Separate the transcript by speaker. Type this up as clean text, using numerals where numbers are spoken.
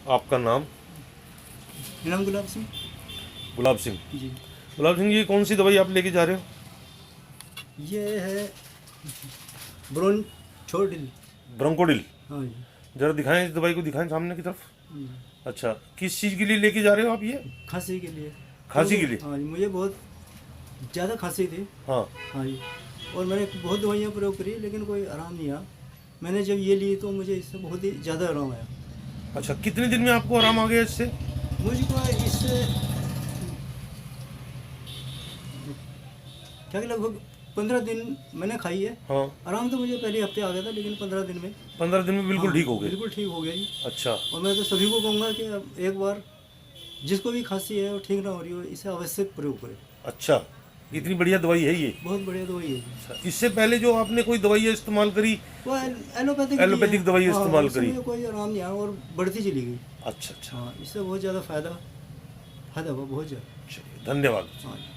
Speaker 1: आपका नाम?
Speaker 2: मेरा नाम गुलाब सिंह
Speaker 1: गुलाब सिंह।
Speaker 2: जी।
Speaker 1: गुलाब सिंह, ये कौन सी दवाई आप लेके जा रहे हो?
Speaker 2: ये है ब्रोन छोड़िल।
Speaker 1: ब्रोंकोडिल।
Speaker 2: हाँ जी।
Speaker 1: जरा दिखाएं, इस दवाई को दिखाएं सामने की तरफ।
Speaker 2: जी।
Speaker 1: अच्छा, किस चीज़ के लिए लेके जा रहे हो आप ये?
Speaker 2: खांसी के लिए।
Speaker 1: खांसी के लिए?
Speaker 2: हाँ जी, मुझे बहुत ज़्यादा खांसी थी।
Speaker 1: हाँ।
Speaker 2: हाँ जी। और मैंने बहुत दवाइयाँ प्रयोग करी लेकिन कोई आराम नहीं आया। मैंने जब ये ली तो मुझे इससे बहुत ही ज़्यादा आराम आया।
Speaker 1: अच्छा, कितने दिन में आपको आराम आ गया इससे?
Speaker 2: मुझको इससे क्या कि लगभग 15 दिन मैंने खाई है।
Speaker 1: हाँ।
Speaker 2: आराम तो मुझे पहले हफ्ते आ गया था लेकिन 15 दिन में
Speaker 1: 15 दिन में बिल्कुल
Speaker 2: हाँ,
Speaker 1: ठीक हो गए?
Speaker 2: बिल्कुल ठीक हो गया जी।
Speaker 1: अच्छा।
Speaker 2: और मैं तो सभी को कहूँगा कि अब एक बार जिसको भी खांसी है और ठीक ना हो रही हो इसे अवश्य प्रयोग करें।
Speaker 1: अच्छा, इतनी बढ़िया दवाई है ये?
Speaker 2: बहुत बढ़िया दवाई है जी।
Speaker 1: अच्छा, इससे पहले जो आपने कोई दवाई इस्तेमाल करी?
Speaker 2: वो एलोपैथिक
Speaker 1: एलोपैथिक दवाई इस्तेमाल करी?
Speaker 2: मुझे कोई आराम नहीं आया और बढ़ती चली गई।
Speaker 1: अच्छा अच्छा।
Speaker 2: हाँ, इससे बहुत ज़्यादा फायदा हुआ बहुत ज़्यादा।
Speaker 1: चलिए, धन्यवाद।
Speaker 2: हाँ जी।